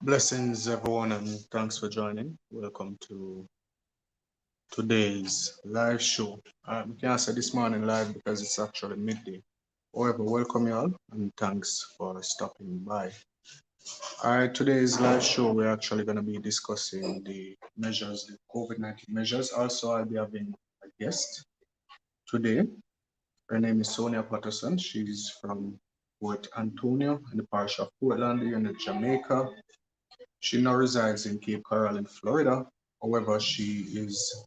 Blessings, everyone, and thanks for joining. Welcome to today's live show. We can't say this morning live because it's actually midday. However, welcome you all and thanks for stopping by. All right, today's live show, we're actually going to be discussing the measures, the COVID-19 measures. Also, I'll be having a guest today. Her name is Sonia Patterson. She's from Port Antonio in the parish of Portland in Jamaica. She now resides in Cape Coral in Florida. However, she is,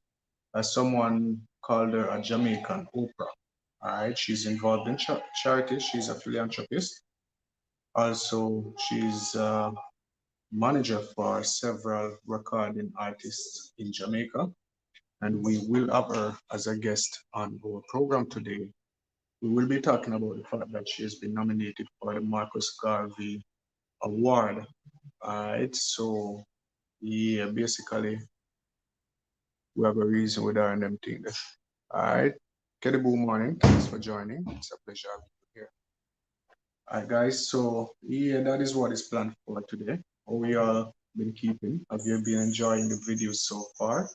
as someone called her, a Jamaican Oprah. All right, she's involved in charity. She's a philanthropist. Also, she's a manager for several recording artists in Jamaica. And we will have her as a guest on our program today. We will be talking about the fact that she has been nominated for the Marcus Garvey Award. All right, so yeah, basically we have a reason with her and them things. All right. Kedibu morning. Thanks for joining. It's a pleasure having you here. All right, guys. So, yeah, that is what is planned for today. How we all been keeping? Have you been enjoying the videos so far?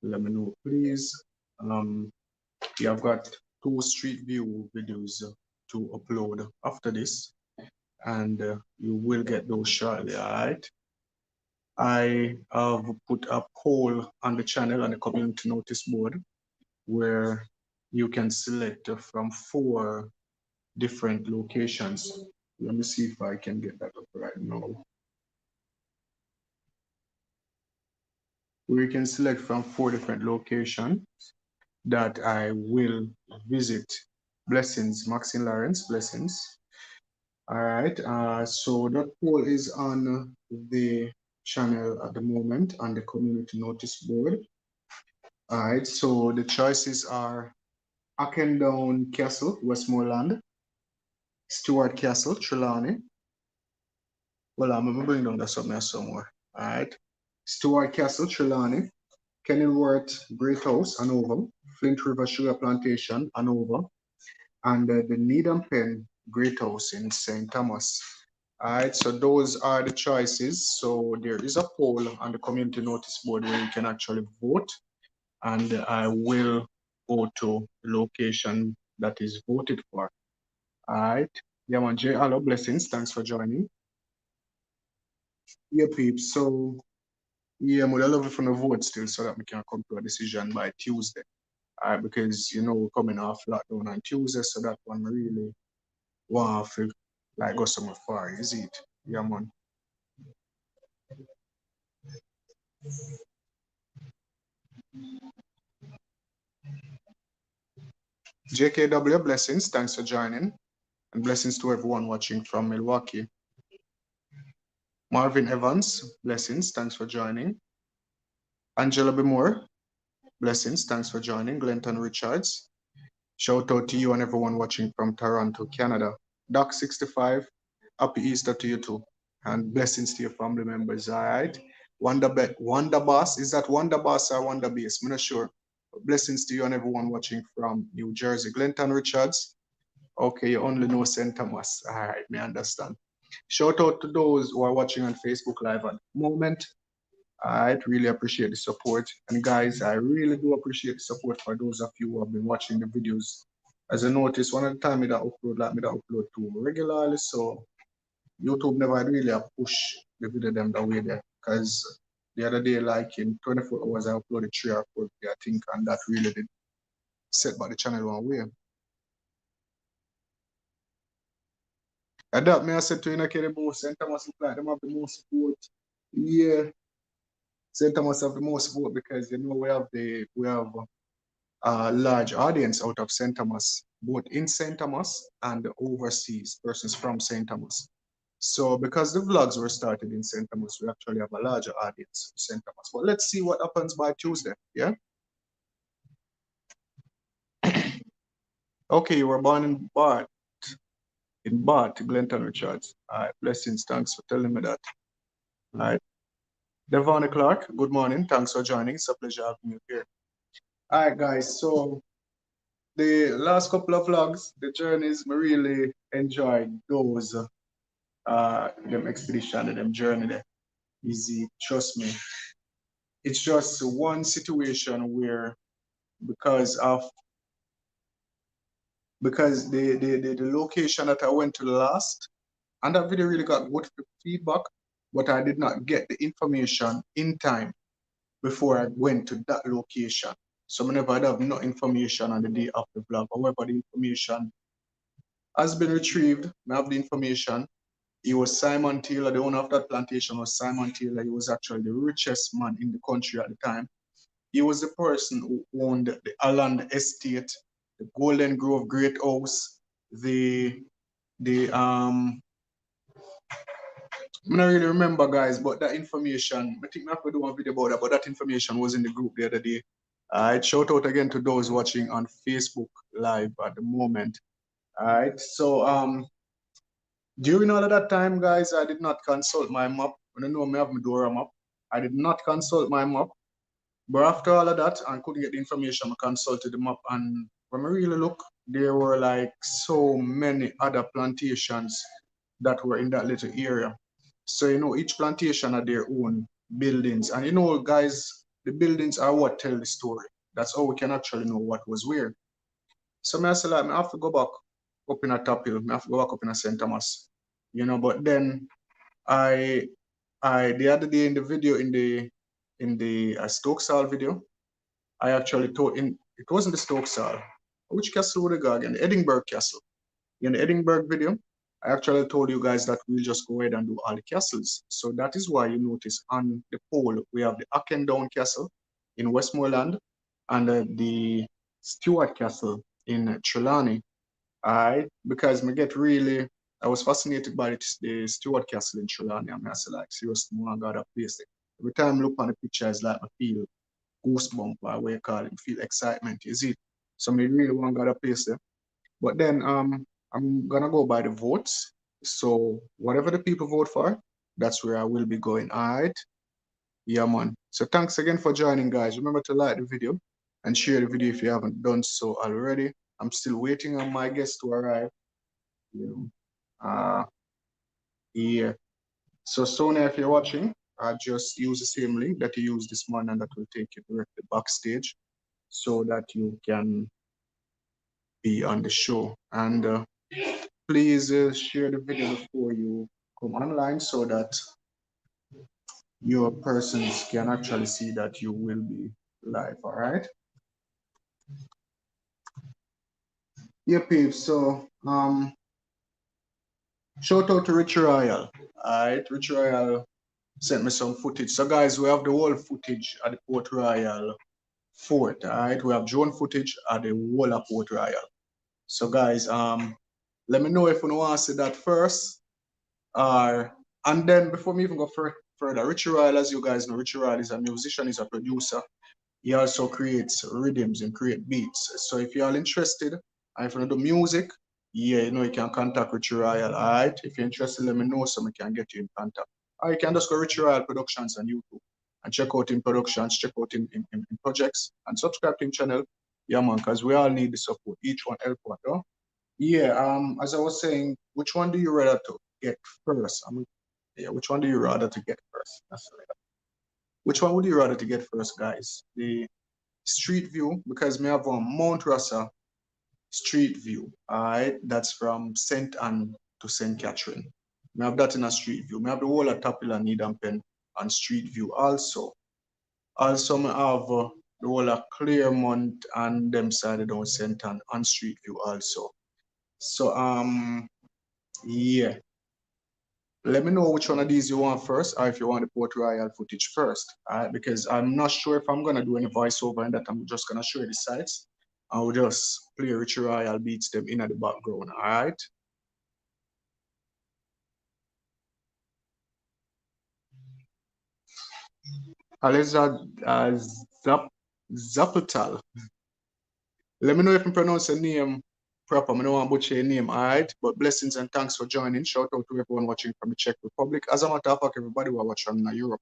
Let me know, please. Um, yeah, I've got two street view videos to upload after this, and you will get those shortly. All right. I have put a poll on the channel on the community notice board where you can select from four different locations. Let me see if I can get that up right now. Where you can select from four different locations that I will visit. Blessings, Maxine Lawrence, blessings. All right, so that poll is on the channel at the moment on the community notice board. All right, so the choices are Akendown Castle, Westmoreland, Stewart Castle, Trelawney. Well, I'm gonna bring down that somewhere. All right. Stewart Castle, Trelawney, Kenilworth Great House, Hanover, Flint River Sugar Plantation, Hanover, and the Needham Pen Great House in St. Thomas. All right, so those are the choices. So there is a poll on the community notice board where you can actually vote, and I will go to the location that is voted for. All right. Yeah, man, Jay, hello, blessings. Thanks for joining. Yeah, peeps. So, yeah, I'm gonna love it from the vote still so that we can come to a decision by Tuesday. Because we're coming off lockdown on Tuesday, so that one really want to like go somewhere far, is it? Yeah, man. JKW, blessings. Thanks for joining. And blessings to everyone watching from Milwaukee. Marvin Evans, blessings. Thanks for joining. Angela Bemore, blessings. Thanks for joining. Glenton Richards. Shout out to you and everyone watching from Toronto, Canada. Doc65, happy Easter to you too. And blessings to your family members, all right? Wonder Boss, is that Wonder Boss or Wonder Base? I'm not sure. Blessings to you and everyone watching from New Jersey. Glenton Richards, okay, you only know St. Thomas. All right, me understand. Shout out to those who are watching on Facebook Live at the moment. I really appreciate the support. And guys, I really do appreciate the support for those of you who have been watching the videos. As I noticed, one of the time me that upload, like me that upload too regularly, so YouTube never really a push the video them that way there. Because the other day, like in 24 hours, I uploaded 3 or 4 videos, I think, and that really did set back the channel one way. And that me I said to you, the most St. Thomas look like them have the most support. Yeah, St. Thomas have the most support because we have a large audience out of St. Thomas, both in St. Thomas and overseas persons from St. Thomas. So because the vlogs were started in St. Thomas, we actually have a larger audience in St. Thomas. But let's see what happens by Tuesday. Yeah. Okay, you were born in Bath, Glenton Richards. All right, blessings. Thanks for telling me that. All right. Devon Clark, good morning. Thanks for joining. It's a pleasure having you here. All right, guys. So the last couple of vlogs, the journeys, I really enjoyed those them expedition and them journey there. easy, trust me. It's just one situation where because of the location that I went to last, and that video really got good feedback, but I did not get the information in time before I went to that location. So I never have no information on the day of the vlog. However, the information has been retrieved. I have the information. He was Simon Taylor, the owner of that plantation was Simon Taylor. He was actually the richest man in the country at the time. He was the person who owned the Alland Estate, the Golden Grove Great House, the I don't really remember, guys, but that information, I think I have to do one video about that, but that information was in the group the other day. Alright, shout out again to those watching on Facebook Live at the moment. Alright, so during all of that time, guys, I did not consult my map. When I know I have my Dora map, I did not consult my map. But after all of that, I couldn't get the information. I consulted the map, and when I really look, there were like so many other plantations that were in that little area. So, you know, each plantation had their own buildings. And, you know, guys, the buildings are what tell the story. That's how we can actually know what was where. So, I say, like, I have to go back up in a top hill. I have to go back up in a St. Thomas. You know, but then I, the other day in the video, in the Stokesall video, I actually told it wasn't the Stokesall. Which castle would I go again? The Edinburgh Castle. In the Edinburgh video, I actually told you guys that we'll just go ahead and do all the castles. So that is why you notice on the pole, we have the Akendown Castle in Westmoreland and the Stewart Castle in Trelawney. Alright, because I was fascinated by the Stewart Castle in Trelawney. I said, like, seriously, I got that place there. Every time I look on the picture, it's like I feel goosebump, or what you call it, feel excitement, you see. So I really want to go to place there. But then I'm gonna go by the votes. So whatever the people vote for, that's where I will be going. All right. Yeah, man. So thanks again for joining, guys. Remember to like the video and share the video if you haven't done so already. I'm still waiting on my guests to arrive. You know, yeah. So Sonia, if you're watching, just use the same link that you used this morning, and that will take you directly backstage so that you can be on the show. And please share the video before you come online so that your persons can actually see that you will be live. All right. Yeah, peeps. So shout out to Rich Royal. All right, Rich Royal sent me some footage. So guys, we have the whole footage at the Port Royal fort. All right, we have drone footage at the whole of Port Royal. So guys, let me know if you want to see that first. And then before me even go further, Richie Royal, as you guys know, Richie Royal is a musician, he's a producer. He also creates rhythms and create beats. So if you're all interested, and if you want to do music, yeah, you know, you can contact Richie Royal. All right. If you're interested, let me know so we can get you in contact. Or you can just go Richie Royal Productions on YouTube and check out him productions, check out him projects, and subscribe to him channel. Yeah, man, because we all need the support. Each one help one, though. Yeah, as I was saying, which one do you rather to get first? Yeah, which one do you rather to get first? That's right. Which one would you rather to get first, guys? The street view, because me have a Mount Rasa street view. Alright, that's from St. Anne to St. Catherine. Me have that in a street view. Me have the whole of Tapila, Needhampen on street view also. Also, me have the whole of Claremont and them side down St. Anne on street view also. So yeah. Let me know which one of these you want first, or if you want the Port Royal footage first, because I'm not sure if I'm gonna do any voiceover and that. I'm just gonna show you the sites. I'll just play Richie Royal beats them in at the background, all right? Aleza Zapatal. Let me know if I pronounce your name proper. I don't want to butcher your name, all right? But blessings and thanks for joining. Shout out to everyone watching from the Czech Republic. As a matter of fact, everybody who are watching in Europe.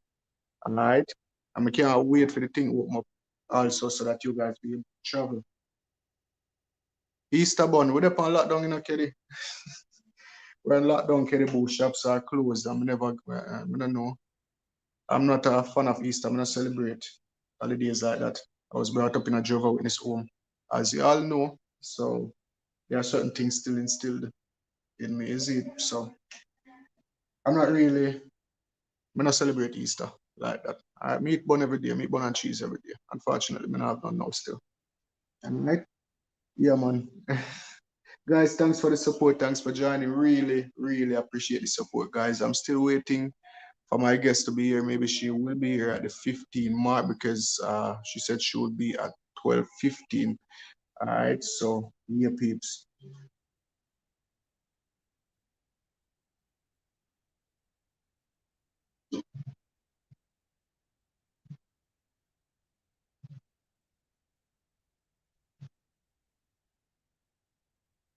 All right. And we can't wait for the thing to open up also so that you guys be able to travel. Easter bun, we're up on lockdown, you know, Kelly. We're in lockdown, Kelly. Both shops are closed. I don't know. I'm not a fan of Easter. I'm not celebrate holidays like that. I was brought up in a Jehovah's Witness home, as you all know. So there are certain things still instilled in me, is it? So I'm not really, I not celebrate Easter like that. I meat bun every day, meat bun and cheese every day. Unfortunately, I have none now still. And right? Yeah, man. Guys, thanks for the support. Thanks for joining. Really, really appreciate the support, guys. I'm still waiting for my guest to be here. Maybe she will be here at the 15 mark because she said she would be at 12:15. All right, so yeah, peeps.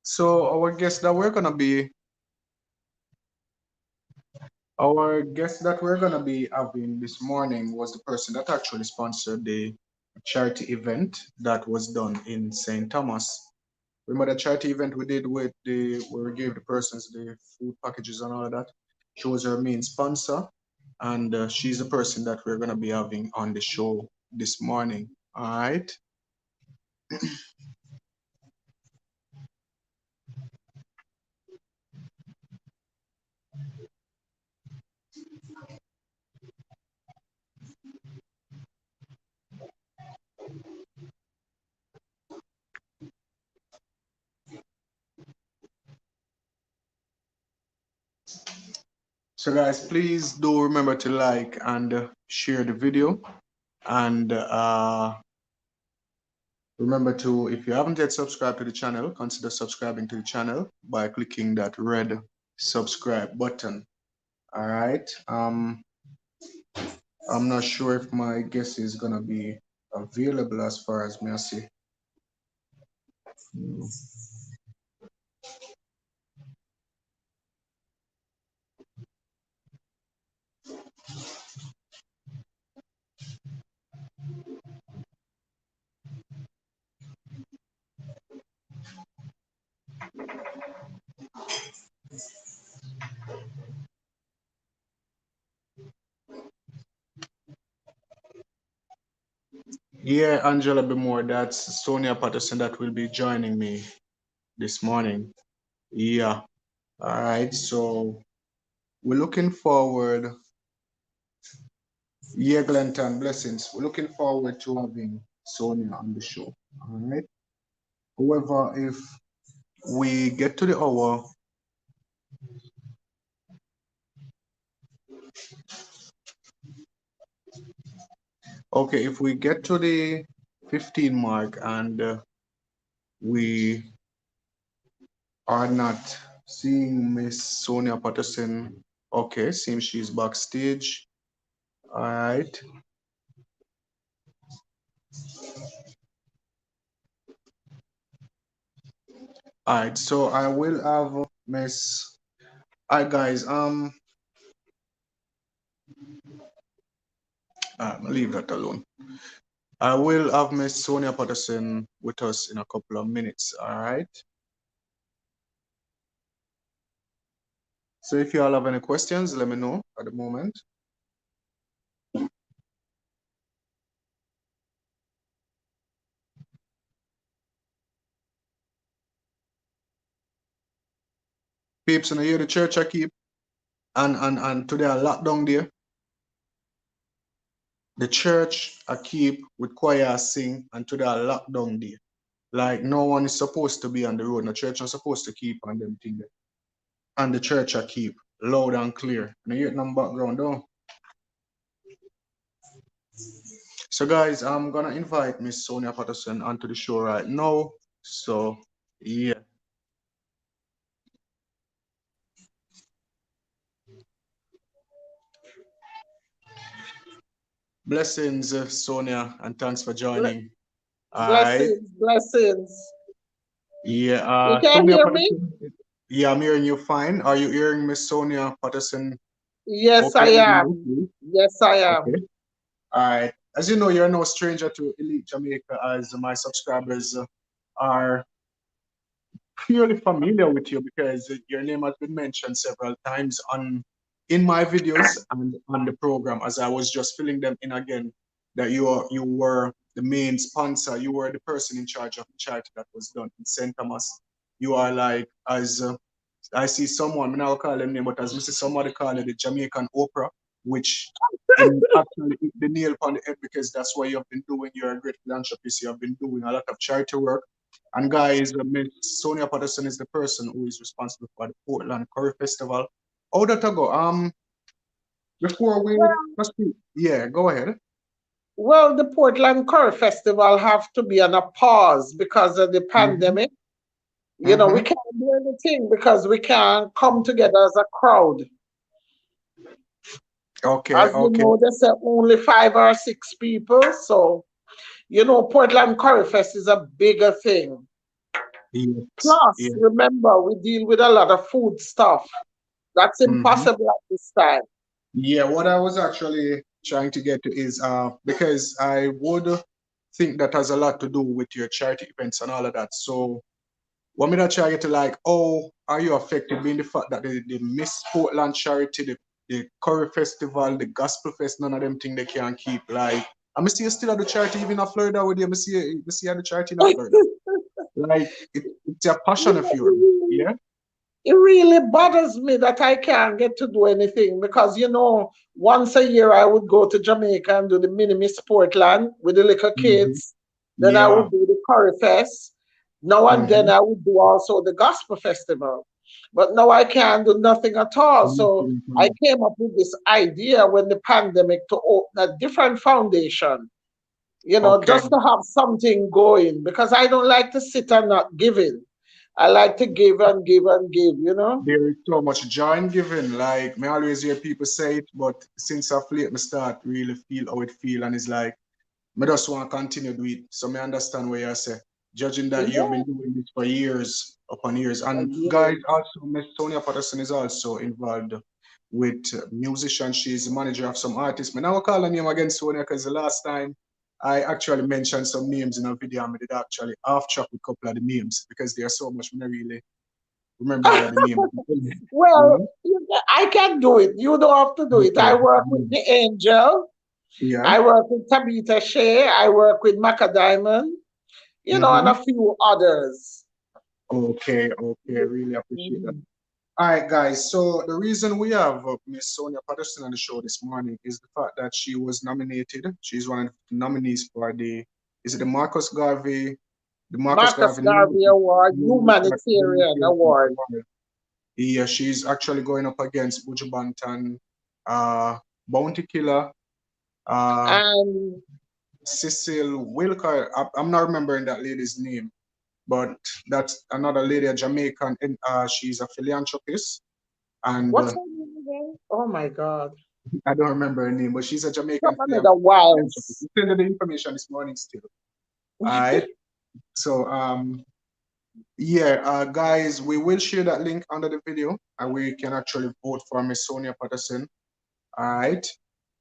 So our guest that we're gonna be having this morning was the person that actually sponsored the charity event that was done in St. Thomas. Remember the charity event we did with the where we gave the persons the food packages and all of that? She was our main sponsor, and she's the person that we're gonna be having on the show this morning. All right. So guys, please do remember to like and share the video, and remember to, if you haven't yet subscribed to the channel, consider subscribing to the channel by clicking that red subscribe button. All right. I'm not sure if my guest is gonna be available as far as me I see. Yeah, Angela Bemore, that's Sonia Patterson that will be joining me this morning. Yeah. All right. So we're looking forward. Yeah, Glenton, blessings. We're looking forward to having Sonia on the show. All right. However, if we get to the hour, okay, if we get to the 15 mark and we are not seeing Miss Sonia Patterson, okay, seems she's backstage. All right. All right. So I will have Miss. All right, guys. Leave that alone. I will have Miss Sonia Patterson with us in a couple of minutes. All right. So if you all have any questions, let me know at the moment. Peeps, in the year the church I keep and today I locked down there. The church I keep with choir I sing and today I locked down there. Like no one is supposed to be on the road. The church not supposed to keep on them thing there. And the church I keep loud and clear. And you hear it in the background down. So guys, I'm gonna invite Miss Sonia Patterson onto the show right now. So yeah. Blessings, Sonia, and thanks for joining. All right. Blessings, blessings. Yeah, You can Sonia hear me? Patterson. Yeah, I'm hearing you fine. Are you hearing Miss Sonia Patterson Yes, I okay with you? am. Yes, I am. Okay. All right. As you know, you're no stranger to Elite Jamaica, as my subscribers are purely familiar with you because your name has been mentioned several times on in my videos and on the program, as I was just filling them in again, that you were the main sponsor, you were the person in charge of the charity that was done in St. Thomas. You are like, as I see someone, I now call him name, but as we see somebody call it the Jamaican Oprah, which in actually hit the nail on the head because that's what you have been doing. You're a great philanthropist. You have been doing a lot of charity work. And guys, Miss Sonia Patterson is the person who is responsible for the Portland Curry Festival. How that I go? Before we proceed, yeah, go ahead. Well, the Portland Curry Festival have to be on a pause because of the Mm-hmm. pandemic. We Mm-hmm. can't do anything because we can't come together as a crowd. Okay, As you okay. know, there's only 5 or 6 people. So, Portland Curry Fest is a bigger thing. Yes, Plus, yeah. remember, we deal with a lot of food stuff. That's Mm-hmm. impossible at this time. Yeah, what I was actually trying to get to is because I would think that has a lot to do with your charity events and all of that. So what me that try to like, oh, are you affected being the fact that the Miss Portland charity, the Curry Festival, the Gospel Fest, none of them thing they can keep like I see you still at the charity even in Florida with you. I see you at the charity in Florida. Like it's a passion of yours. Yeah? It really bothers me that I can't get to do anything because, once a year I would go to Jamaica and do the mini Miss Portland with the little Mm-hmm. kids. Then I Yeah. would do the Curry Fest. Now and then Mm-hmm. I would do also the Gospel Festival. But now I can't do nothing at all. So I came up with this idea when the pandemic to open a different foundation, Okay. just to have something going because I don't like to sit and not giving. I like to give and give and give. There is so much joy in giving. Like me always hear people say it, but since I late, me start really feel how it feel, and it's like me just want to continue do it. So me understand what you say. Judging that you have Yeah, been doing this for years upon years, for and guys, years. also Miss Sonia Patterson is also involved with musicians. She's the manager of some artists. Me now call her name again, Sonia, because the last time I actually mentioned some names in a video, and I did actually half track a couple of the names because they are so much. Me not really remember all of the names. You Well, know? I can do it. You don't have to do it. I Okay. work with the Angel. Yeah. I work with Tabitha Shea. I work with Maca Diamond, and Mm-hmm. a few others. Okay. Okay. Really appreciate that. Mhm. All right, guys. So the reason we have Miss Sonia Patterson on the show this morning is the fact that she was nominated. She's one of the nominees for is it the Marcus Garvey, Marcus Garvey Award, Humanitarian Humanitarian Award. Award. Yeah, she's actually going up against Buju Banton, Bounty Killer, uh, And Cecil Wilker. I'm not remembering that lady's name, but that's another lady, a Jamaican, and she's a philanthropist. And what's her name again? Oh my God. I don't remember her name, but she's a Jamaican Some another philanthropist. Wiles. We sent her the information this morning still. All right. So yeah, guys, we will share that link under the video and we can actually vote for Miss Sonia Patterson. All right.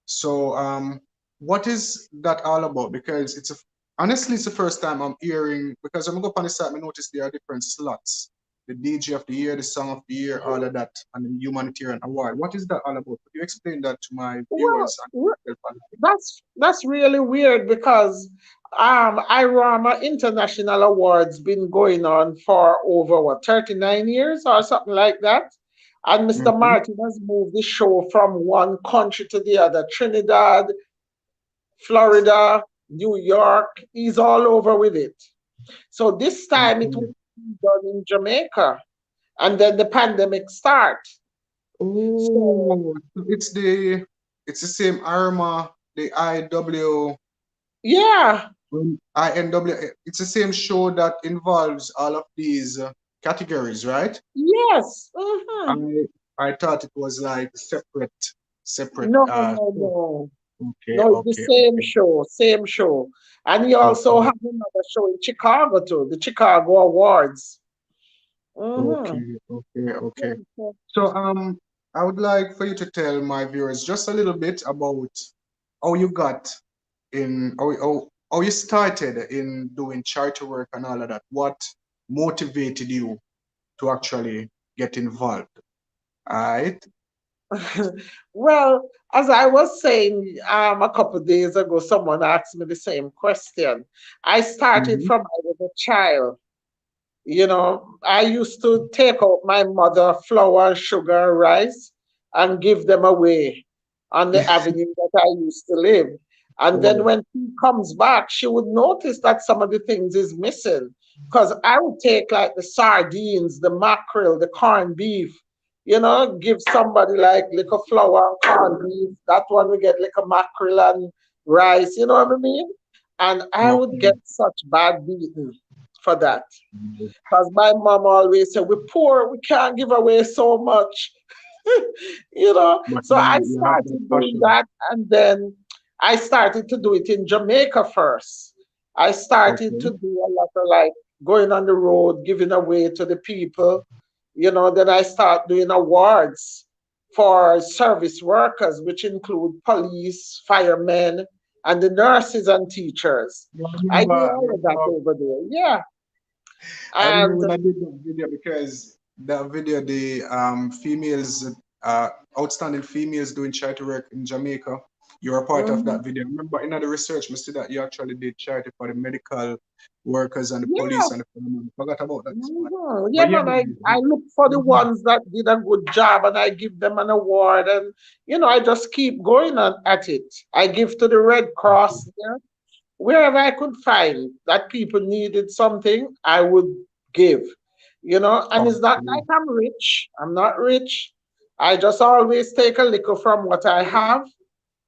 So what is that all about? Because honestly it's the first time I'm hearing because I'm going go up on the site, I noticed there are different slots. The DJ of the year, the song of the year, all of that, and the humanitarian award. What is that all about? Could you explain that to my Well, viewers and that's really weird because IRAMA International Awards been going on for over 39 years or something like that. And Mr. mm-hmm. Martin has moved the show from one country to the other. Trinidad, Florida, New York, he's all over with it. So this time it was Okay. done in Jamaica. And then the pandemic start. So Oh, so it's the same Arma, the yeah, INW. It's the same show that involves all of these categories, right? yes. I I thought it was like separate No, no, show. no. Okay, No, it's the okay, same okay, show, same show. And he also okay, have another show in Chicago too, the Chicago Awards. Mm-hmm. okay, okay, okay. So I would like for you to tell my viewers just a little bit about how you got in how you started in doing charity work and all of that. What motivated you to actually get involved? All right. Well, as I was saying a couple of days ago, someone asked me the same question. I started Mm-hmm. from I was a child. I used to take out my mother flour, sugar, rice, and give them away on the avenue that I used to live. And then Oh, when she comes back, she would notice that some of the things is missing. Because I would take like the sardines, the mackerel, the corned beef, give somebody like little flour and corned beef. That one we get like a mackerel and rice, you know what I mean? And I would get okay. such bad beating for that. Because my mom always said, we're poor, we can't give away so much. But So I you have that started doing passion. that. And then I started to do it in Jamaica first. I started to Okay. do a lot of like going on the road, giving away to the people. Then I start doing awards for service workers, which include police, firemen, and the nurses and teachers. You I remember, do all of that over there. Yeah. I remember And when I did that video because that video, the females, outstanding females doing charity work in Jamaica, you were a part of that mhm. video. Remember in the research, I see that you actually did charity for the medical workers and the Yeah, police and the firemen. Forgot about that part. yeah, But yeah, man. I look for the mhm. ones that did a good job and I give them an award. And, I just keep going at it. I give to the Red Cross there. Wherever I could find that people needed something, I would give. And it's not Okay, like I'm rich. I'm not rich. I just always take a little from what I have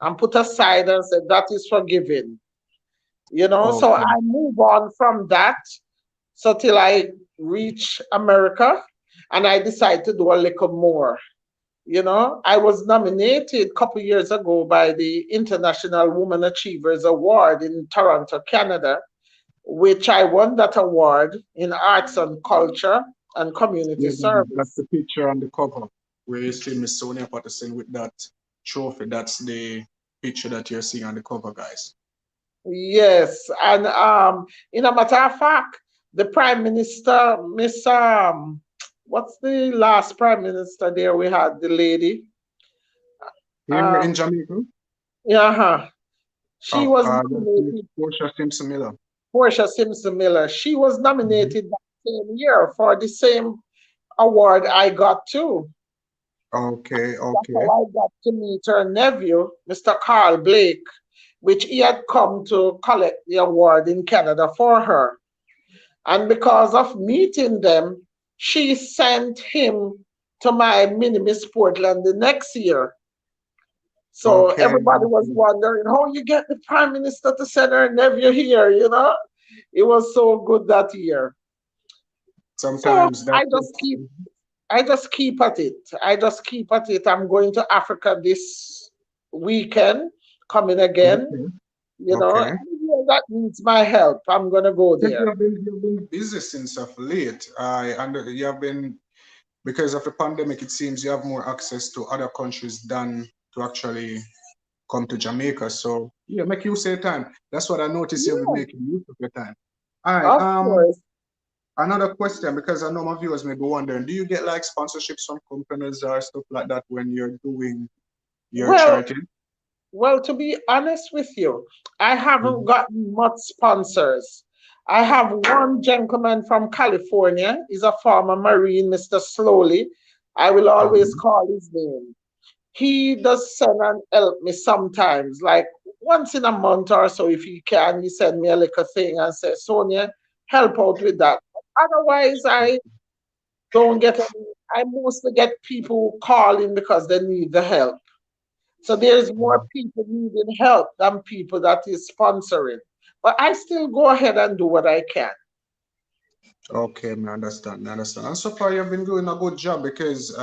and put aside and say that is for giving. So okay, I move on from that. So till I reach America and I decide to do a little more. I was nominated a couple years ago by the International Women Achievers Award in Toronto, Canada, which I won that award in arts and culture and community yeah, that's service. the picture on the cover where you see Miss Sonia Patterson with that trophy. That's the picture that you're seeing on the cover, guys. Yes, and in a matter of fact, the Prime Minister, Miss what's the last Prime Minister there we had, the lady? Here in Um, Jamaica, yeah, she was that is nominated, Portia Simpson Miller. Portia Simpson Miller. She was Mhm. nominated that same year for the same award I got too. Okay, That's okay, how I got to meet her nephew, Mr. Carl Blake, which he had come to collect the award in Canada for her. And because of meeting them, she sent him to my mini Miss Portland the next year. So okay, everybody was okay. wondering how you get the prime minister to send her nephew here. It was so good that year. So Sometimes I that's it. just keep I just keep at it. I just keep at it. I'm going to Africa this weekend, coming again, Okay, and okay. anywhere that needs my help, I'm gonna go Yes, there. you've been busy since of late. I under you have been because of the pandemic. It seems you have more access to other countries than to actually come to Jamaica. So yeah, make use of your time. That's what I noticed. You've been Yeah, making use of your time. All right. of course. Another question because I know my viewers may be wondering: do you get like sponsorships from companies or stuff like that when you're doing your Well, charity? Well, to be honest with you, I haven't Mhm. gotten much sponsors. I have one gentleman from California. He's a former Marine, Mr. Slowly. I will always Okay. call his name. He does send and help me sometimes, like once in a month or so, if he can, he send me a little thing and say, Sonia, help out with that. Otherwise, I don't get any. I mostly get people calling because they need the help. So there's more people needing help than people that is sponsoring. But I still go ahead and do what I can. Okay, me understand, me understand. And so far, you've been doing a good job because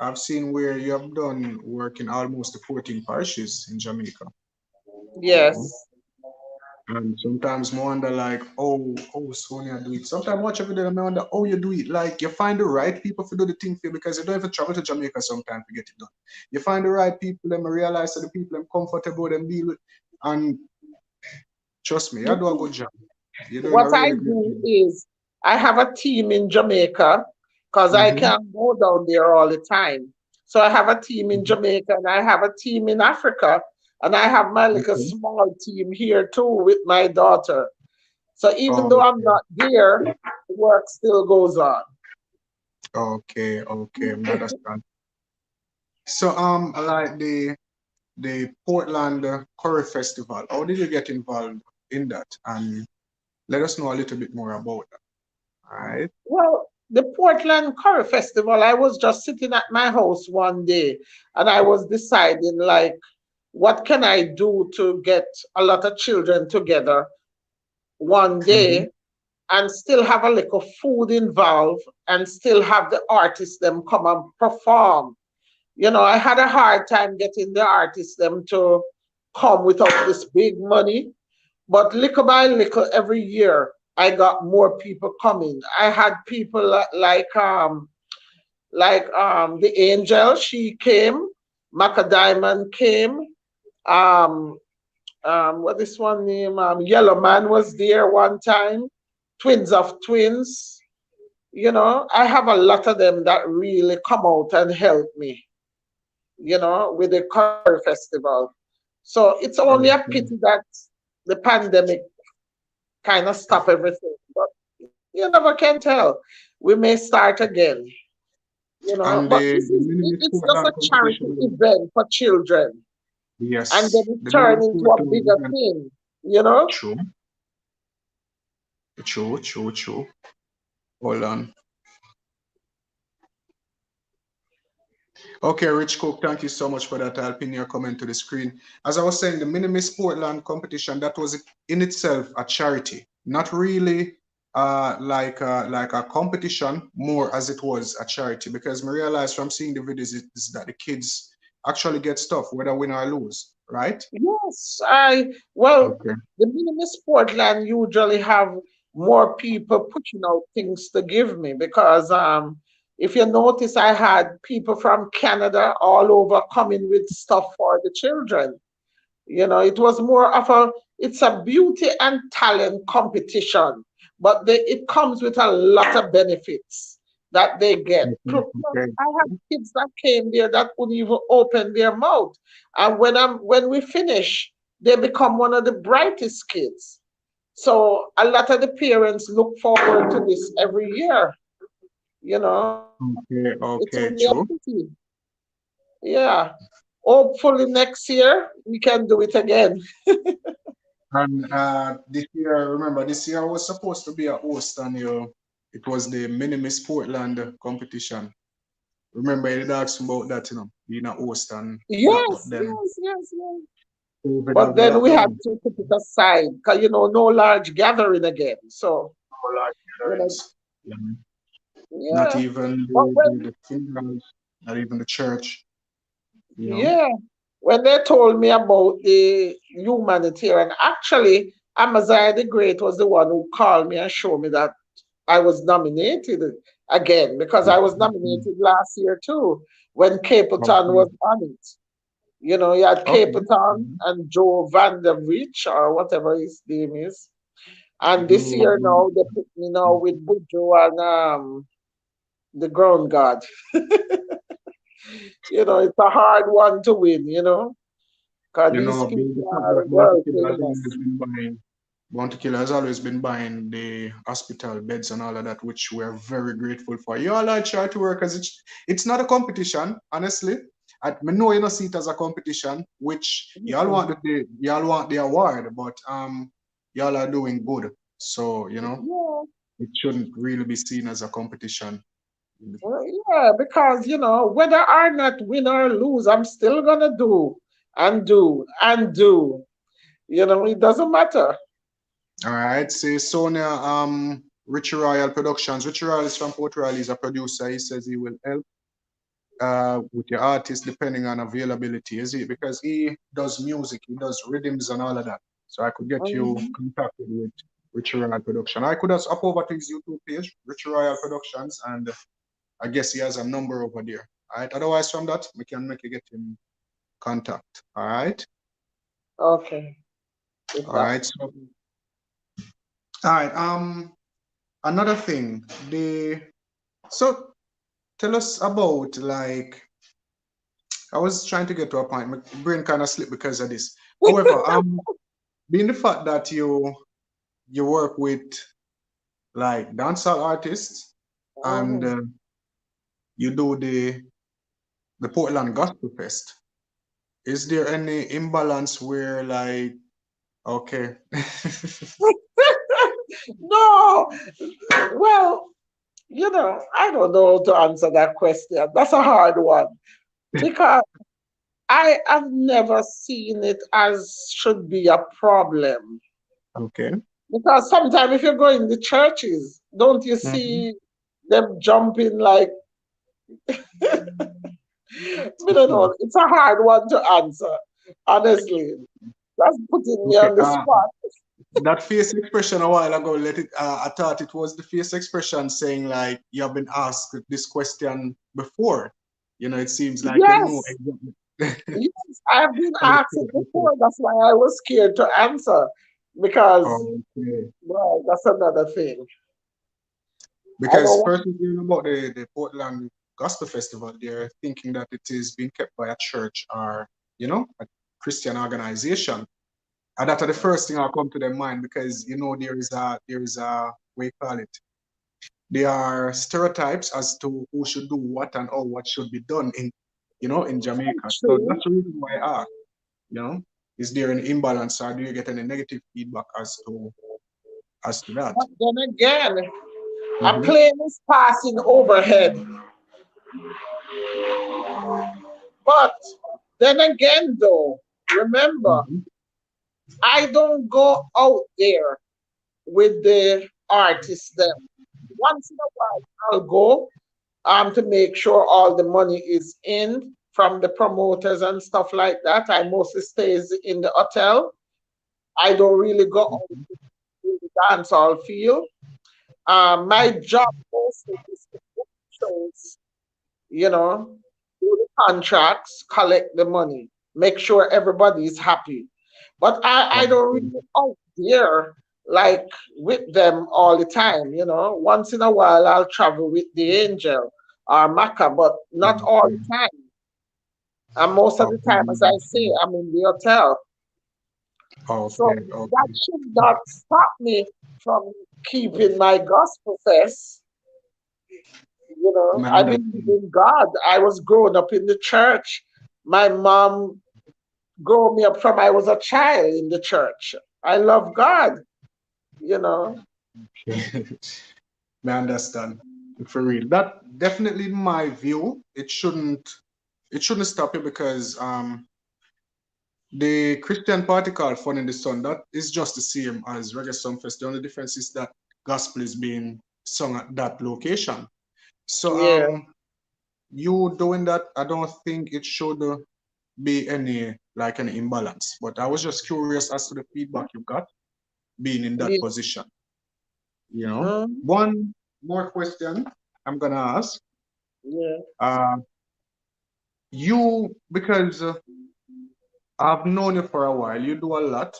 I've seen where you have done work in almost the 14 parishes in Jamaica. You know? Yes. And sometimes I wonder like, oh, Sonia do it. Sometimes watch a video and I wonder, oh, you do it. Like you find the right people to do the thing for you because you don't even travel to Jamaica sometimes to get it done. You find the right people, them realize that the people them comfortable, them deal with, and trust me, you do a good job. You're doing a What I really great do job. is I have a team in Jamaica because I Mm-hmm. can't go down there all the time. So I have a team in Mhm. Jamaica and I have a team in Africa. And I have my little Okay. small team here too with my daughter. So even though I'm Okay. not there, the work still goes on. Okay. Okay. I understand. So like the Portland Curry Festival. How did you get involved in that? And let us know a little bit more about that. All right. Well, the Portland Curry Festival, I was just sitting at my house one day and I was deciding, like, what can I do to get a lot of children together one Mm-hmm. day and still have a little food involved and still have the artists them come and perform. I had a hard time getting the artists them to come without this big money, but little by little every year I got more people coming. I had people the Angel, she came, Maca Diamond came, um what is one name? Yellow Man was there one time, Twins of Twins. I have a lot of them that really come out and help me, with the Curry Festival. So it's only a pity Okay. that the pandemic kind of stopped everything. But you never can tell. We may start again, And But this the is mini it's just a Portland charity competition. event for children. And then Yes, it the mini turned into a Portland bigger event. thing. True. True. True. True. Hold on. Okay, Rich Cook, thank you so much for that. I'll pin your comment to the screen. As I was saying, the Mini Miss Portland competition, that was in itself a charity, not really like a competition, more as it was a charity. Because I realized from seeing the videos is that the kids actually get stuff, whether win or lose, right? Yes, well, Okay. the Miss Portland usually have more people pushing out things to give me because if you notice, I had people from Canada all over coming with stuff for the children. It was more of it's a beauty and talent competition, but it comes with a lot of benefits that they get. Okay. Plus, Okay. I have kids that came there that wouldn't even open their mouth, and when we finish, they become one of the brightest kids. So a lot of the parents look forward to this every year. You know, Okay. it's only Okay. a True. pity. Yeah. Hopefully next year we can do it again. And this year, remember, this year was supposed to be a host, and it was the Mini Miss Portland competition. Remember, you asked about that, being a host and that, but Yes, then yes, yes, yes. COVID But have then locked we had down. to put it aside because, no large gathering again. So, All our you know, gatherings. Yeah. Not yeah. even But the funerals, not even the church, you know. yeah, when they told me about the humanitarian, actually, Amaziah the Great was the one who called me and showed me that I was nominated again because I was nominated last year too when Capleton Okay. was on it. You had Okay. Capleton Mhm. and Joe Van der Rich or whatever his name is. And this You, year now they put me now with Buju and the ground god. It's a hard one to win, because these being the people fact are that Bounty world Killer has always famous. been buying Bounty Killer has always been buying the hospital beds and all of that, which we're very grateful for. You all are charity workers. It's not a competition, honestly. Me know you don't see it as a competition, which Mhm. y'all want the award, but y'all are doing good. So, Yeah, it shouldn't really be seen as a competition. well, yeah, because whether or not win or lose, I'm still gonna do and do and do. It doesn't matter. All right. Say Sonia, Richie Royal Productions. Richie Royal is from Port Royal. He's a producer. He says he will help with your artist depending on availability. Is it because he does music, he does rhythms and all of that. So I could get you Mhm. contacted with Richie Royal Production. I could just up over to his YouTube page, Richie Royal Productions, and I guess he has a number over there. All right. Otherwise, from that, we can make you get in contact. All right. Okay, if All that's right. So, all right. Another thing, the so tell us about like I was trying to get to a point. My brain kind of slipped because of this. However, being the fact that you work with like dancehall artists and Mhm. you do the Portland Gospel Fest, is there any imbalance where like okay, No, well, I don't know how to answer that question. That's a hard one because I have never seen it as should be a problem. okay, Because sometimes if you go in the churches, don't you hmm see them jumping like, I don't know, it's a hard one to answer, honestly. That's putting me okay. on the spot. That face expression a while ago, let it. I thought it was the face expression saying like you have been asked this question before. It seems like you know Yes, exactly. yes, I've been asked Okay, it okay. before. That's why I was scared to answer because, Okay. well, that's another thing. I don't Because want, persons hearing about the Portland Gospel Festival, they're thinking that it is being kept by a church or, a Christian organization. And that's the first thing I'll come to their mind because, there is a, way you call it. There are stereotypes as to who should do what and how what should be done in Jamaica. So true. that's the reason why I ask, you know, is there an imbalance or do you get any negative feedback as to that? But then again, a Mm-hmm. plane is passing overhead. But then again, though, remember, Mm-hmm. I don't go out there with the artists them. Once in a while, I'll go to make sure all the money is in from the promoters and stuff like that. I mostly stays in the hotel. I don't really go out in the dance hall field. My job mostly is to book shows, you know, do the contracts, collect the money, make sure everybody is happy. But I don't Okay. really out there like with them all the time. Once in a while I'll travel with the angel or Maka, but not all Okay. the time. And most of the time, as I say, Okay. I'm in the hotel. So Okay. that Okay. should not stop me from keeping my gospel fest. I I believe understand. in God. I was growing up in the church. My mom grew me up from I was a child in the church. I love God, you know. I understand. For real. That definitely my view. It shouldn't stop you because the Christian party called Fun in the Sun, that is just the same as Reggae Songfest. The only difference is that gospel is being sung at that location. So Yeah. you doing that, I don't think it should be any imbalance. But I was just curious as to the feedback you got being in that Yeah. position. You know, Mm, one more question I'm gonna ask. yeah. Uh, you because I've known you for a while. You do a lot.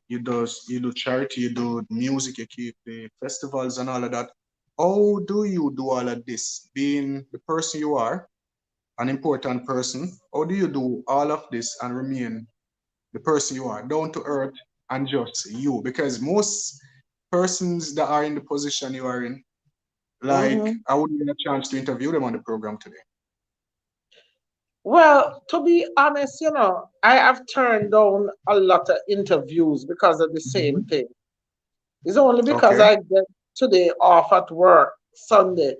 You do charity, you do music, you keep the festivals and all of that. How do you do all of this? Being the person you are, an important person, how do you do all of this and remain the person you are, down to earth and just you? Because most persons that are in the position you are in, like Hmm. I wouldn't get a chance to interview them on the program today. Well, to be honest, I have turned down a lot of interviews because of the same Mhm. thing. It's only because Okay. I get today off at work, Sunday.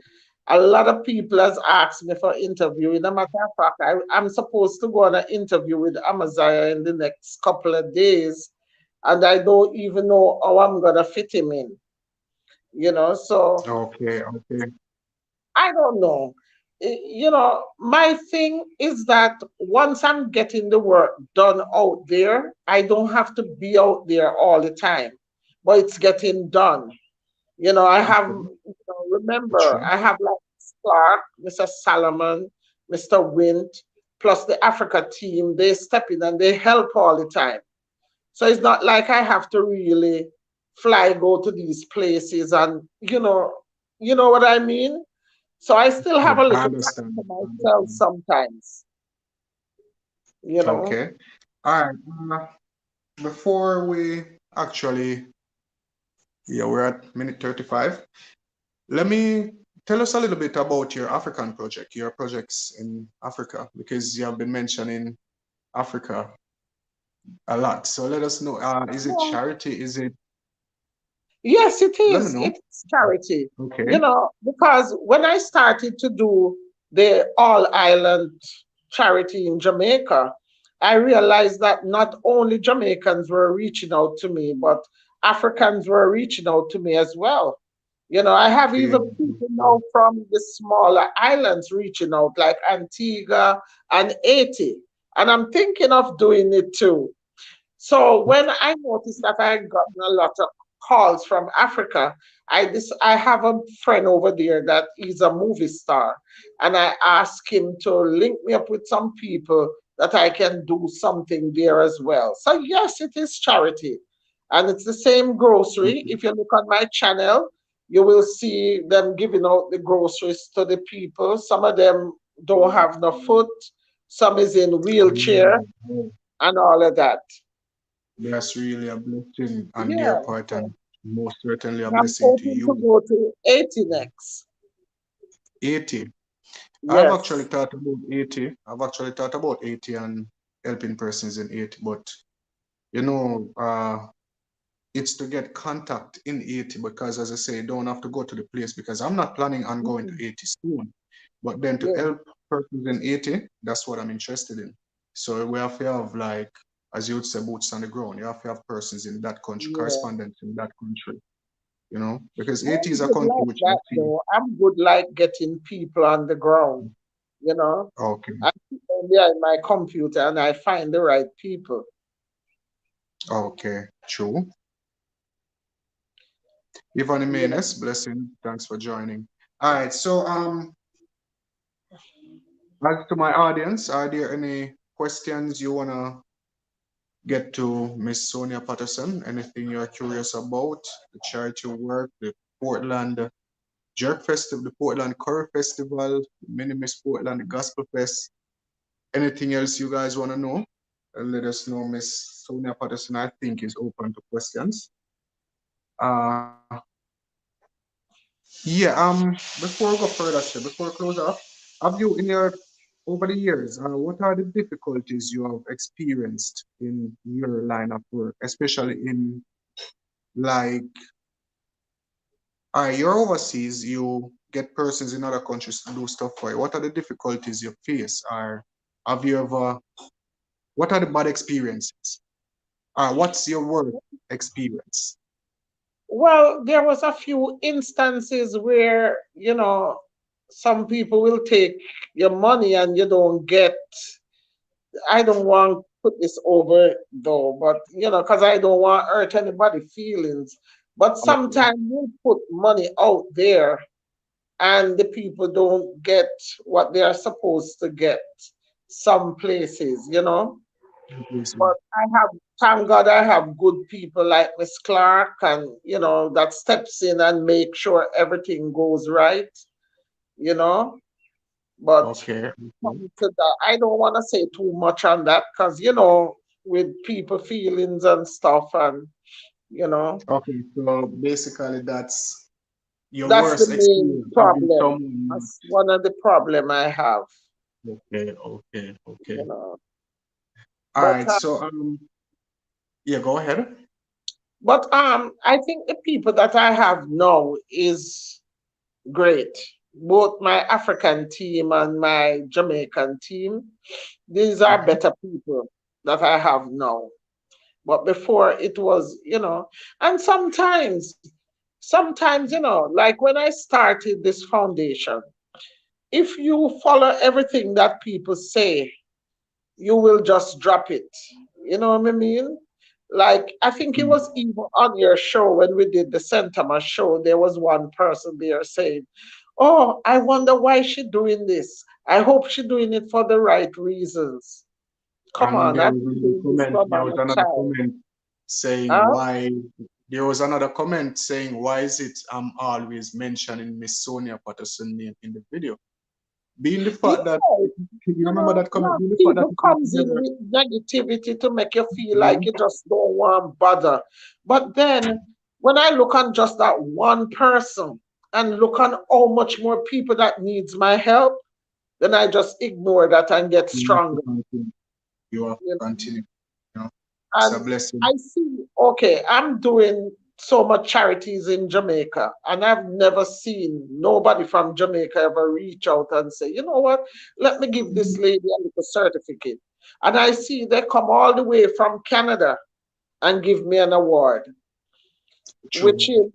A lot of people has asked me for interview. In a matter of fact, I'm supposed to go on an interview with Amaziah in the next couple of days, and I don't even know how I'm gonna fit him in. So Okay. Okay. I don't know. My thing is that once I'm getting the work done out there, I don't have to be out there all the time, but it's getting done. I have, Okay. remember, Sure. I have like Miss Clark, Mr. Solomon, Mr. Wint, plus the Africa team. They step in and they help all the time. So it's not like I have to really go to these places and, you know what I mean? So I still Yeah, have a I little time understand. for I myself understand. sometimes. you know. Okay. All right. Before we actually, yeah, we're at minute 35. Let me tell us a little bit about your African project, your projects in Africa, because you have been mentioning Africa a lot. So let us know. Is it Yeah. charity? Is it? Yes, it Let me is. know. It's charity. Okay. You know, because when I started to do the All Island charity in Jamaica, I realized that not only Jamaicans were reaching out to me, but Africans were reaching out to me as well. You know, I have Okay. even people now from the smaller islands reaching out, like Antigua and Haiti. And I'm thinking of doing it too. So when I noticed that I had gotten a lot of calls from Africa, I have a friend over there that is a movie star, and I asked him to link me up with some people that I can do something there as well. So yes, it is charity, and it's the same grocery. Okay. If you look on my channel, you will see them giving out the groceries to the people. Some of them don't have no foot, some is in wheelchair, Oh, and all of that. that's really a blessing on their Yeah, part so and most certainly a I'm blessing to hoping to you. go to 80 next. 80. I've actually Yes. thought about 80. I've actually thought about 80 and helping persons in 80, but you know, it's to get contact in 80 because, as I say, you don't have to go to the place because I'm not planning on going Mm, to 80 soon. But then to yeah, help persons in 80, that's what I'm interested in. So we have to have, like, as you would say, boots on the ground. You have to have persons in that country, yeah. correspondents in that country, you know, because 80 I'm is a good country like which I that feel, though. I'm good like getting people on the ground, you know. okay, I sit down there in my computer and I find the right people. okay, true. Ivan Yeah. Jimenez, blessing. Thanks for joining. All right. So, as to my audience, are there any questions you wanna get to Miss Sonia Patterson? Anything you're curious about? The charity work, the Portland Jerk Festival, the Portland Curry Festival, Mini Miss Portland, the Gospel Fest. Anything else you guys wanna know? Let us know. Miss Sonia Patterson, I think, is open to questions. Uh, yeah, before we go further, sir, before we close off, have you in your over the years, what are the difficulties you have experienced in your line of work, especially in like you're overseas, you get persons in other countries to do stuff for you. What are the difficulties you face? Or have you ever what are the bad experiences? What's your work experience? Well, there was a few instances where, you know, some people will take your money and you don't get. I don't want to put this over though, but you know, because I don't want to hurt anybody's feelings. But Okay, sometimes you put money out there and the people don't get what they are supposed to get some places, you know. obviously. But I have, thank God, I have good people like Miss Clark, and you know, that steps in and make sure everything goes right, you know. But Okay, okay. coming to that, I don't want to say too much on that because you know, with people feelings and stuff, and you know, Okay, so basically that's your that's the worst main experience having problem. someone That's one of the problem I have, okay, okay, you okay. know. All But right, so yeah, go ahead. I think the people that I have now is great. Both my African team and my Jamaican team, these are Mhm. better people that I have now. But before it was, you know, and sometimes, you know, like when I started this foundation, if you follow everything that people say, you will just drop it. You know what I mean? Like, I think it Mm. was even on your show when we did the Sentama show, there was one person there saying, oh, I wonder why she doing this. I hope she doing it for the right reasons. Come And on, I've been doing this from there I'm was a another child. comment saying Huh? why there was another comment saying why is it I'm always mentioning Miss Sonia Patterson name in the video? Being the fact that Yeah, you remember that comment, being the fact that people you come comes in together, with negativity to make you feel you like know, you just don't want bother. But then when I look on just that one person and look on how much more people that needs my help, then I just ignore that and get you have to stronger. continue. You have to You know? continue. You know, it's a And blessing. I see, okay, I'm doing so much charities in Jamaica, and I've never seen nobody from Jamaica ever reach out and say, you know what, let me give this lady a little certificate. And I see they come all the way from Canada and give me an award, True. which is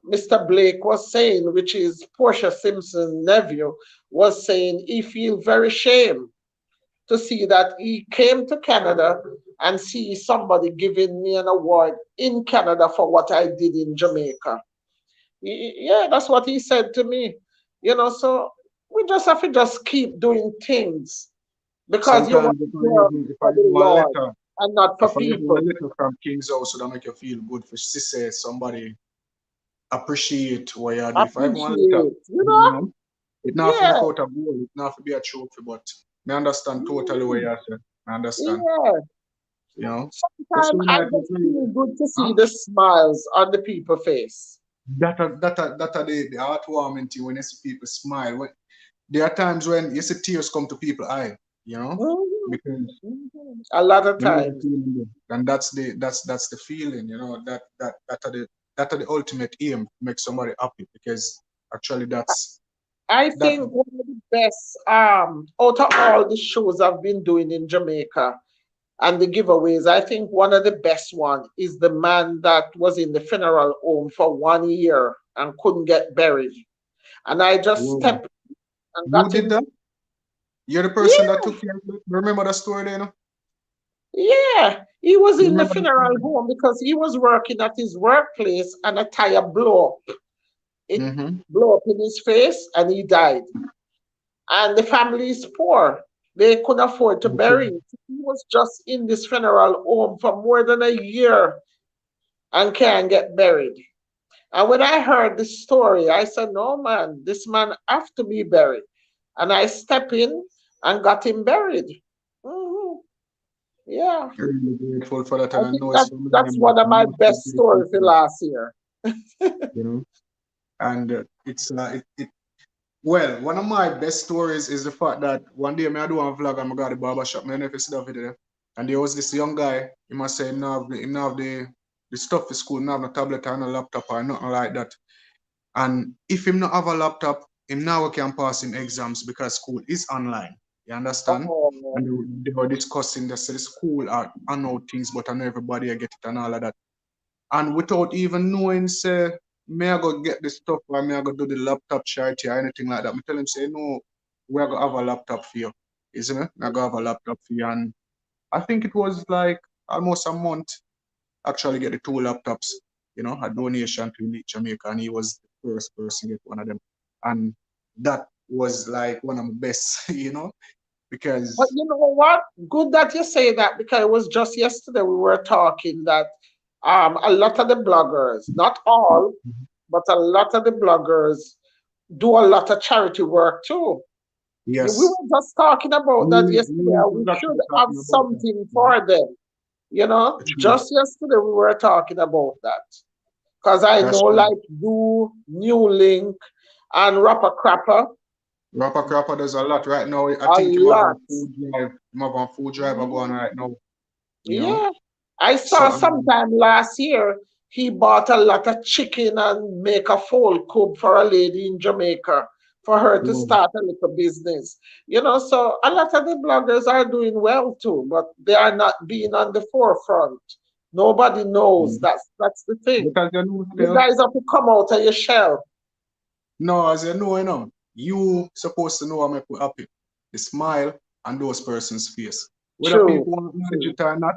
Mr. Blake was saying, which is Portia Simpson's nephew, was saying he feel very shame to see that he came to Canada and see somebody giving me an award in Canada for what I did in Jamaica. Yeah, that's what he said to me. So we just have to just keep doing things because you want Sometimes to work if I for the even want a Lord letter, and not for if I even want people. a letter from King's House, so that make you feel good for to say somebody appreciate what you do. If I even want a letter, Appreciate, you know, it not to Yeah, look out a goal, it not to be a trophy, but I understand totally what mm, you say. I understand, yeah. you know. That's Sometimes when I I just agree. feel good to see Huh? the smiles on the people face. That are the heartwarming thing when you see people smile. When, there are times when you see tears come to people's eye, you know, Mhm, because A lot of you know the times. feeling there. And that's the feeling, you know, that are the ultimate aim to make somebody happy because actually I that think one of the best out of all the shows I've been doing in Jamaica and the giveaways, I think one of the best one is the man that was in the funeral home for 1 year and couldn't get buried. And I just whoa. stepped and You got did him. that? You're the person Yeah, that took care of it. Remember that story there, you know? yeah. He was You in the remember the funeral story? home because he was working at his workplace and a tire blew up. It Mm-hmm. blew up in his face and he died. And the family is poor. They couldn't afford to Okay. bury it. He was just in this funeral home for more than a year and can't get buried. And when I heard this story, I said, no, man, this man have to be buried. And I step in and got him buried. Mhm. Yeah, Really grateful for that, I and I think know his that family that's members one of are my mostly best grateful stories for for that, last year. you know. And well, one of my best stories is the fact that one day I do a vlog and I got the barber shop. I don't know if you see that video there. And there was this young guy, he must say him have the stuff for school, him have no tablet or no laptop or nothing like that. And if him not have a laptop, him now can pass him exams because school is online. You understand? And Oh, they were discussing the school are I know things, but I know everybody I get it and all of that. And without even knowing, say, may I go get this stuff or may I go do the laptop charity or anything like that. I tell him, say, no, we're gonna have a laptop for you. Isn't it? I'm gonna have a laptop for you. And I think it was like almost a month actually get the two laptops, you know, a donation to Elite Jamaica, and he was the first person to get one of them. And that was like one of the best, you know, but because you know what? Good that you say that because it was just yesterday we were talking that a lot of the bloggers, not all, but a lot of the bloggers do a lot of charity work too. We yes, were just talking about that yesterday. you We was should actually have talking about that. something You know? for them. True. Just yesterday we were talking about that. Because I That's know, true. like you, New Link, and Rapper Crapper, Rapper Crapper does a lot right now. I a think him have a lot. food drive. Him have a food drive going Mm, right now, you know. Yeah. I saw So sometime last year he bought a lot of chicken and make a full cook for a lady in Jamaica for her to well, start a little business. So a lot of the bloggers are doing well too, but they are not being on the forefront. Nobody knows. That's the thing. because you know You still, guys have to come out of your shell. no, as you know, you supposed to know what make you happy. The smile on those person's face. Whether True, people want to acknowledge true, it or not,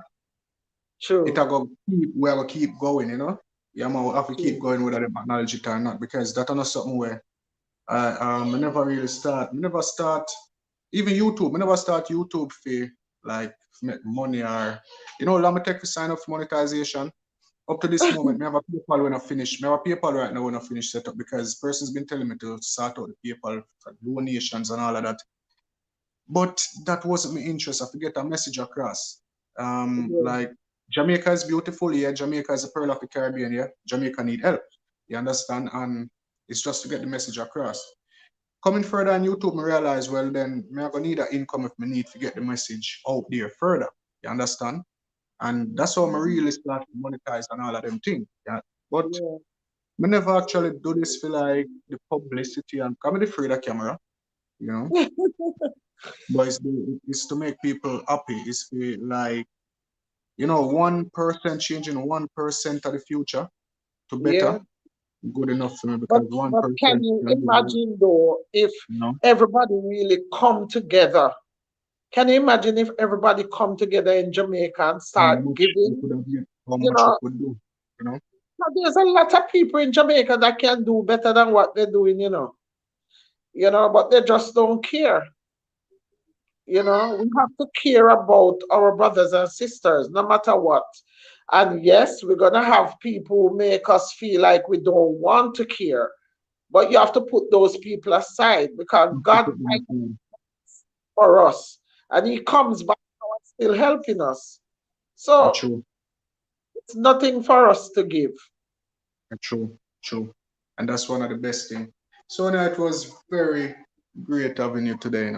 it true, are gonna keep we are gonna keep going, you know. Yeah, man, we have to keep true. going whether they acknowledge it or not, because that not something where I never really start. I never start even YouTube. I never start YouTube for like make money or let me take for sign up for monetization. up to this moment, me have a PayPal when I finish. Me have a PayPal right now when I finish setup because person's been telling me to sort out the PayPal for donations and all of that. But that wasn't my interest. I forget a message across. Yeah, Like Jamaica is beautiful, yeah. Jamaica is a pearl of the Caribbean, yeah. Jamaica need help. You understand? And it's just to get the message across. Coming further on YouTube, I realize, well, then I'm gonna need an income if I need to get the message out there further. You understand? And that's how I really start to monetize and all of them things. Yeah. But yeah. I never actually do this for like the publicity and comedy free the camera, you know. But it's to make people happy. It's for like, 1% changing 1% of the future to better, Yeah. good enough for me But because one but can person you can do, imagine though if you know, everybody really come together? Can you imagine if everybody come together in Jamaica and how start much we giving? could have been, how You much we know, could do, you know. now there's a lot of people in Jamaica that can do better than what they're doing, but they just don't care. We have to care about our brothers and sisters, no matter what. And yes, we're gonna have people who make us feel like we don't want to care. But you have to put those people aside because Have to God put them fights aside. for us and He comes back now and still helping us. So True, it's nothing for us to give. true, true. And that's one of the best things. So now it was very great having you today,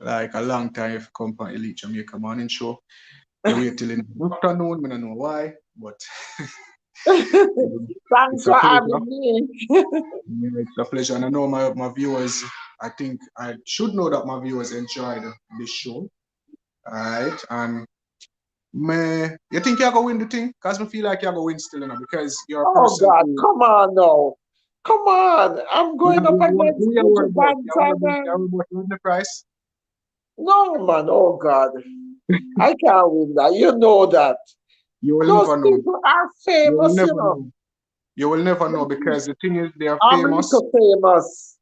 Like a long time you've come on Elite Jamaica Morning Show. You wait till in the afternoon, I don't know why, but it's Thanks a for pleasure. having me. Yeah, it's a pleasure. And I know my viewers, I think I should know that my viewers enjoyed this show. All right. And you think you're going to win the thing? Because I feel like you're going to win still, because you're a Oh person God, who, come on now. Come on. I'm going up against who you're Buju worried about. Banton, You're man. worried about winning the prize. No, man. Oh God. I can't win that. You know that. You will Those never know. people are You will famous. never know. You will never know because the thing is, they are I'm famous. little famous.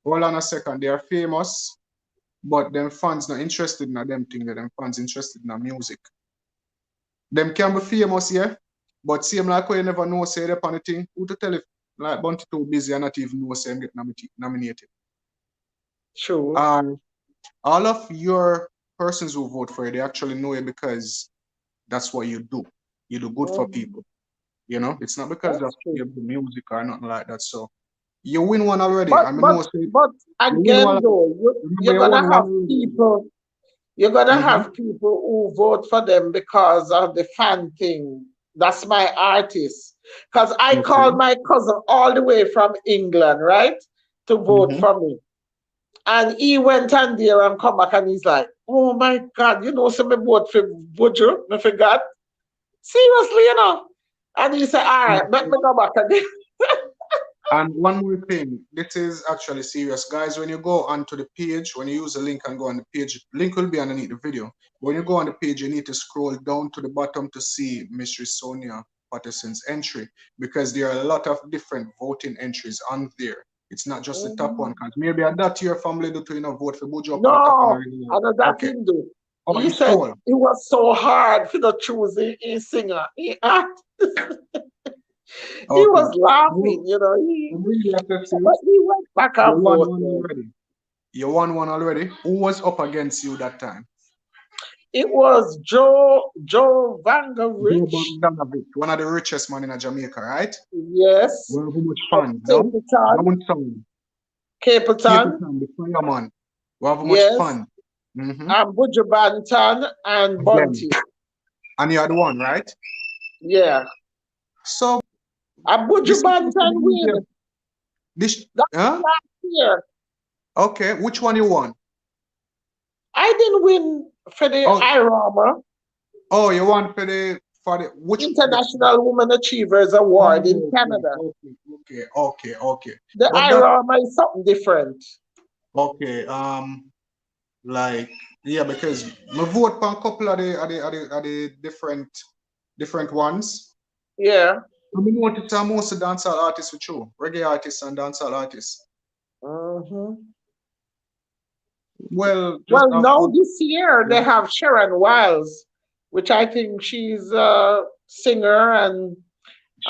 Hold on a second. They are famous, but them fans not interested in them thing. Them fans interested in the music. Them can be famous, yeah. But same like how you never know, say they on the thing, who to tell if like Bunty too busy and not even know say him get nominated. True. And all of your persons who vote for you, they actually know you because that's what you do. You do good for Mhm. people. It's not because of That's true. your music or nothing like that. So you win one already. But I mean, but no, say but you win again one. though, Remember, you're you gonna won one have already. people you're gonna Mm-hmm. have people who vote for them because of the fan thing. That's my artist. Because I Okay. called my cousin all the way from England, right, to vote Mm-hmm. for me. And he went on there and come back and he's like, oh my God, so me vote for Buju, I forgot. Seriously, And he said, all right, let me go back again. And one more thing, this is actually serious. Guys, when you go onto the page, when you use the link and go on the page, link will be underneath the video. When you go on the page, you need to scroll down to the bottom to see Mistress Sonia Patterson's entry because there are a lot of different voting entries on there. It's not just the top one, Mhm. because maybe at that your family do to vote for Bujo up on the top and No, already. I know that Okay. him do. Oh, He you said scroll. it was so hard for the choosing a singer. He Okay. was laughing, You, He, I'm really so, affected but you. he went back You and won one voted. already. You won one already. Who was up against you that time? It was Joe Joe Vangerich. Bogdanovich, one of the richest man in Jamaica, right? Yes. Well, how much From fun, no? Capleton. Downtown, Cape Capleton. Town, the fireman. We have how much Yes. fun. Mm-hmm. And Buju Banton and Again. Bunty. And you had one, right? Yeah. So And Buju this is supposed to Banton be easier. win. This, That's huh? last year. Okay, which one you won? I didn't win for the Oh, IROMA, you won for the which the, International Women Achievers Award in oh, okay, Canada. okay. The But that IROMA is something different. okay, like yeah, because my vote for a couple of the different ones. Yeah. I mean, notice most of dancehall artists with you, reggae artists and dancehall artists. Hmm. Well, just Well, have now good. this year they Yeah. have Sharon Wiles, which I think she's a singer and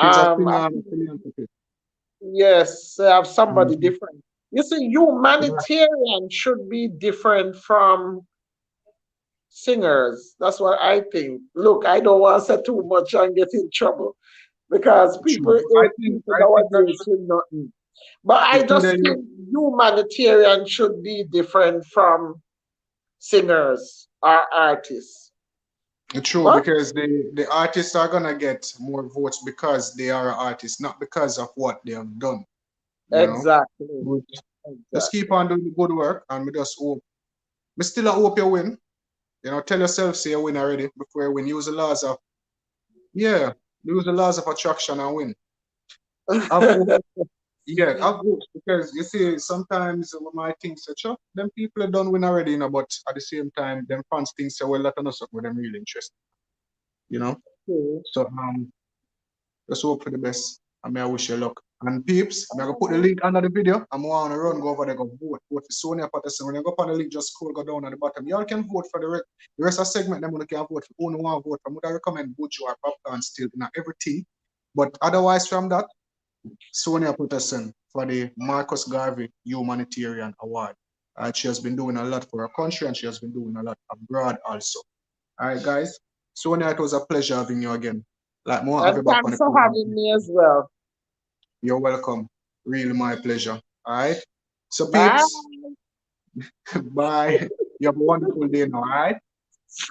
She's a I singer and a think, philanthropist. yes, I have somebody Mhm. different. You see, Yeah, humanitarian should be different from singers. That's what I think. Look, I don't want to say too much and get in trouble because true. people But I hate think people I think that nowadays with nothing. But I it's just either you think humanitarian should be different from singers or artists. true But because the artists are gonna get more votes because they are artists, not because of what they have done. You know, exactly, but just keep exactly. on doing the good work, and we just hope. We still hope you win. You know, tell yourself say you win already before you win. Use the laws of yeah, use the laws of attraction and win. Have hope. Yeah, have hope because you see sometimes we might think such them people are done win already, you know, but at the same time, them fans think say well that not something them really interested, you know. Okay. So just hope for the best. I mean, I wish you luck. And peeps, I'm gonna put the Alright. link under the video. I'm gonna run, go over there, go vote. Vote for Sonia Patterson. When you go up on the link, just scroll, go down at the bottom. Y'all can vote for the rest of the segment. Them gonna can vote for who no want vote for. I recommend Buju or Popcorn still in everything. But otherwise from that, Sonia Patterson for the Marcus Garvey Humanitarian Award. She has been doing a lot for her country and she has been doing a lot abroad also. All right, guys. Sonia, it was a pleasure having you again. Like more have And you back on thanks the for program. having me as well. You're welcome. Really my pleasure. All right. So Bye. peeps, bye. You have a wonderful day now. All right.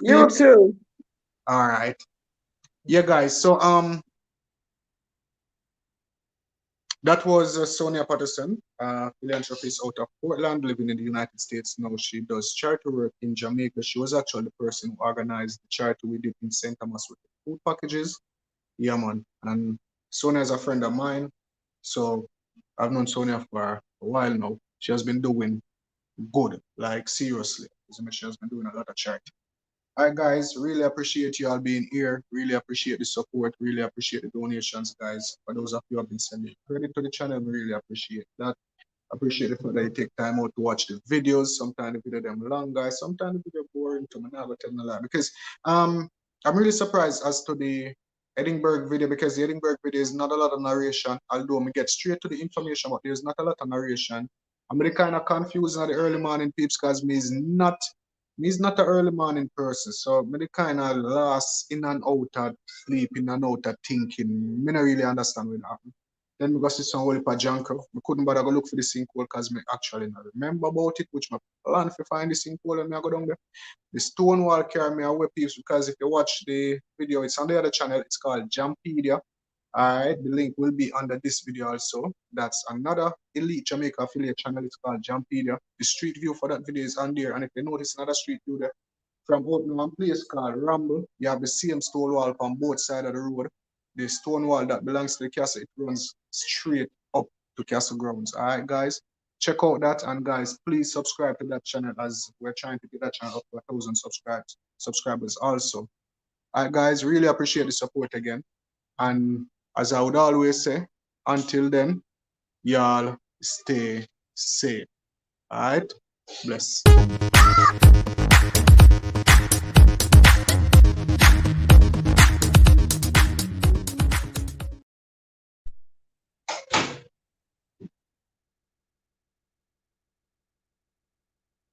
You Peeps. too. All right. Yeah, guys. So that was Sonia Patterson, philanthropist out of Portland, living in the United States now. She does charity work in Jamaica. She was actually the person who organized the charity we did in St. Thomas with the food packages. Yeah, man. And Sonia is a friend of mine. So I've known Sonia for a while now. She has been doing good, like seriously. She has been doing a lot of charity. All right, guys, really appreciate you all being here. Really appreciate the support. Really appreciate the donations, guys. For those of you who have been sending credit to the channel, we really appreciate that. Appreciate the fact that you take time out to watch the videos. Sometimes the video them long, guys. Sometimes the video boring to me. Now, but tell me a lot because um I'm really surprised as to the Edinburgh video because the Edinburgh video is not a lot of narration. Although we get straight to the information, but there's not a lot of narration. I'm really kind of confused in the early morning peeps because me is not an early morning person. So me kind of lost in and out of sleep, in and out of thinking. Me not really understand what happened. Then we got see some whole heap of junk. We couldn't bother go look for the sinkhole because me actually not remember about it, which my plan to find the sinkhole and me I go down there. The stone wall carry me away peeps because if you watch the video, it's on the other channel, it's called Jampedia. Alright, the link will be under this video also. That's another Elite Jamaica affiliate channel, it's called Jampedia. The street view for that video is on there, and if you notice another street view there, from out one place called Rumble, you have the same stone wall on both sides of the road. The stone wall that belongs to the castle, it runs straight up to castle grounds. All right, guys, check out that, and guys, please subscribe to that channel as we're trying to get that channel up to 1,000 subscribers also. All right, guys, really appreciate the support again, and as I would always say, until then, y'all stay safe. All right, bless.